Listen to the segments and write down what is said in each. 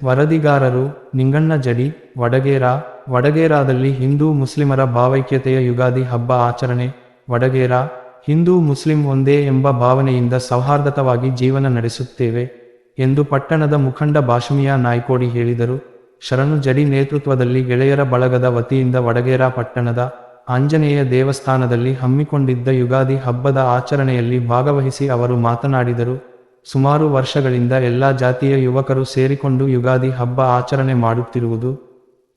ವರದಿಗಾರರು ನಿಂಗಣ್ಣ ಜಡಿ, ವಡಗೇರ. ವಡಗೇರಾದಲ್ಲಿ ಹಿಂದೂ ಮುಸ್ಲಿಮರ ಭಾವೈಕ್ಯತೆಯ ಯುಗಾದಿ ಹಬ್ಬ ಆಚರಣೆ. ವಡಗೇರ, ಹಿಂದೂ ಮುಸ್ಲಿಂ ಒಂದೇ ಎಂಬ ಭಾವನೆಯಿಂದ ಸೌಹಾರ್ದತವಾಗಿ ಜೀವನ ನಡೆಸುತ್ತೇವೆ ಎಂದು ಪಟ್ಟಣದ ಮುಖಂಡ ಬಾಷುಮಿಯಾ ನಾಯ್ಕೋಡಿ ಹೇಳಿದರು. ಶರಣು ಜಡಿ ನೇತೃತ್ವದಲ್ಲಿ ಗೆಳೆಯರ ಬಳಗದ ವತಿಯಿಂದ ವಡಗೇರ ಪಟ್ಟಣದ ಆಂಜನೇಯ ದೇವಸ್ಥಾನದಲ್ಲಿ ಹಮ್ಮಿಕೊಂಡಿದ್ದ ಯುಗಾದಿ ಹಬ್ಬದ ಆಚರಣೆಯಲ್ಲಿ ಭಾಗವಹಿಸಿ ಅವರು ಮಾತನಾಡಿದರು. ಸುಮಾರು ವರ್ಷಗಳಿಂದ ಎಲ್ಲ ಜಾತಿಯ ಯುವಕರು ಸೇರಿಕೊಂಡು ಯುಗಾದಿ ಹಬ್ಬ ಆಚರಣೆ ಮಾಡುತ್ತಿರುವುದು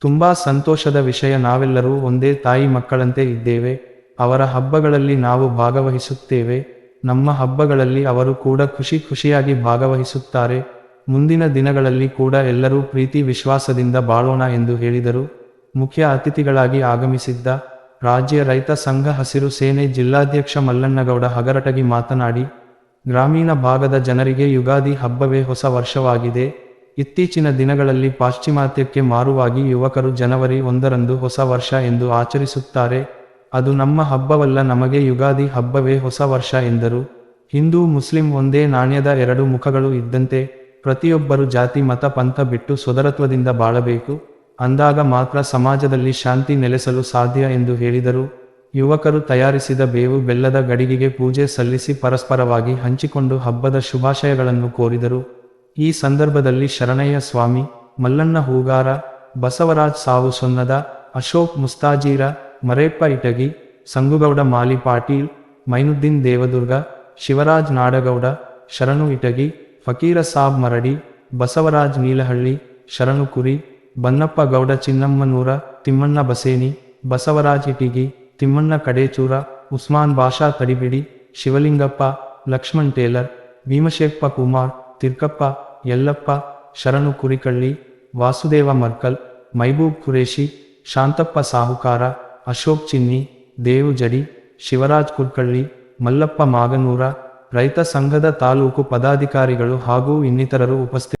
ತುಂಬಾ ಸಂತೋಷದ ವಿಷಯ. ನಾವೆಲ್ಲರೂ ಒಂದೇ ತಾಯಿ ಮಕ್ಕಳಂತೆ ಇದ್ದೇವೆ. ಅವರ ಹಬ್ಬಗಳಲ್ಲಿ ನಾವು ಭಾಗವಹಿಸುತ್ತೇವೆ. ನಮ್ಮ ಹಬ್ಬಗಳಲ್ಲಿ ಅವರು ಕೂಡ ಖುಷಿಯಾಗಿ ಭಾಗವಹಿಸುತ್ತಾರೆ. ಮುಂದಿನ ದಿನಗಳಲ್ಲಿ ಕೂಡ ಎಲ್ಲರೂ ಪ್ರೀತಿ ವಿಶ್ವಾಸದಿಂದ ಬಾಳೋಣ ಎಂದು ಹೇಳಿದರು. ಮುಖ್ಯ ಅತಿಥಿಗಳಾಗಿ ಆಗಮಿಸಿದ್ದ ರಾಜ್ಯ ರೈತ ಸಂಘ ಹಸಿರು ಸೇನೆ ಜಿಲ್ಲಾಧ್ಯಕ್ಷ ಮಲ್ಲಣ್ಣಗೌಡ ಹಗರಟಗಿ ಮಾತನಾಡಿ, ಗ್ರಾಮೀಣ ಭಾಗದ ಜನರಿಗೆ ಯುಗಾದಿ ಹಬ್ಬವೇ ಹೊಸ ವರ್ಷವಾಗಿದೆ. ಇತ್ತೀಚಿನ ದಿನಗಳಲ್ಲಿ ಪಾಶ್ಚಿಮಾತ್ಯಕ್ಕೆ ಮಾರುವಾಗಿ ಯುವಕರು ಜನವರಿ 1ರಂದು ಹೊಸ ವರ್ಷ ಎಂದು ಆಚರಿಸುತ್ತಾರೆ. ಅದು ನಮ್ಮ ಹಬ್ಬವಲ್ಲ, ನಮಗೆ ಯುಗಾದಿ ಹಬ್ಬವೇ ಹೊಸ ವರ್ಷ ಎಂದರು. ಹಿಂದೂ ಮುಸ್ಲಿಂ ಒಂದೇ ನಾಣ್ಯದ ಎರಡು ಮುಖಗಳು ಇದ್ದಂತೆ ಪ್ರತಿಯೊಬ್ಬರು ಜಾತಿ ಮತ ಪಂಥ ಬಿಟ್ಟು ಸೋದರತ್ವದಿಂದ ಬಾಳಬೇಕು. ಅಂದಾಗ ಮಾತ್ರ ಸಮಾಜದಲ್ಲಿ ಶಾಂತಿ ನೆಲೆಸಲು ಸಾಧ್ಯ ಎಂದು ಹೇಳಿದರು. ಯುವಕರು ತಯಾರಿಸಿದ ಬೇವು ಬೆಲ್ಲದ ಗಡಿಗೆಗೆ ಪೂಜೆ ಸಲ್ಲಿಸಿ ಪರಸ್ಪರವಾಗಿ ಹಂಚಿಕೊಂಡು ಹಬ್ಬದ ಶುಭಾಶಯಗಳನ್ನು ಕೋರಿದರು. ಈ ಸಂದರ್ಭದಲ್ಲಿ ಶರಣಯ್ಯ ಸ್ವಾಮಿ, ಮಲ್ಲಣ್ಣ ಹೂಗಾರ, ಬಸವರಾಜ್ ಸಾವು ಸೊನ್ನದ, ಅಶೋಕ್ ಮುಸ್ತಾಜೀರ, ಮರೇಪ್ಪ ಇಟಗಿ, ಸಂಗುಗೌಡ ಮಾಲಿ ಪಾಟೀಲ್, ಮೈನುದ್ದೀನ್ ದೇವದುರ್ಗ, ಶಿವರಾಜ್ ನಾಡಗೌಡ, ಶರಣು ಇಟಗಿ, ಫಕೀರ ಸಾಬ್ ಮರಡಿ, ಬಸವರಾಜ್ ನೀಲಹಳ್ಳಿ, ಶರಣು ಕುರಿ, ಬನ್ನಪ್ಪ ಗೌಡ ಚಿನ್ನಮ್ಮನೂರ, ತಿಮ್ಮಣ್ಣ ಬಸೇನಿ, ಬಸವರಾಜ್ ಇಟಿಗಿ, ತಿಮ್ಮಣ್ಣ ಕಡೇಚೂರ, ಉಸ್ಮಾನ್ ಬಾಷಾ ತಡಿಬಿಡಿ, ಶಿವಲಿಂಗಪ್ಪ, ಲಕ್ಷ್ಮಣ್ ಟೇಲರ್, ಭೀಮಶೇಪ್ಪ ಕುಮಾರ್, ತಿರ್ಕಪ್ಪ, ಯಲ್ಲಪ್ಪ, ಶರಣು ಕುರಿಕಳ್ಳಿ, ವಾಸುದೇವ ಮರ್ಕಲ್, ಮೈಬೂಬ್ ಖುರೇಶಿ, ಶಾಂತಪ್ಪ ಸಾಹುಕಾರ, ಅಶೋಕ್ ಚಿನ್ನಿ, ದೇವು ಜಡಿ, ಶಿವರಾಜ್ ಕುರ್ಕಳ್ಳಿ, ಮಲ್ಲಪ್ಪ ಮಾಗನೂರ, ರೈತ ಸಂಘದ ತಾಲೂಕು ಪದಾಧಿಕಾರಿಗಳು ಹಾಗೂ ಇನ್ನಿತರರು ಉಪಸ್ಥಿತರಿದ್ದರು.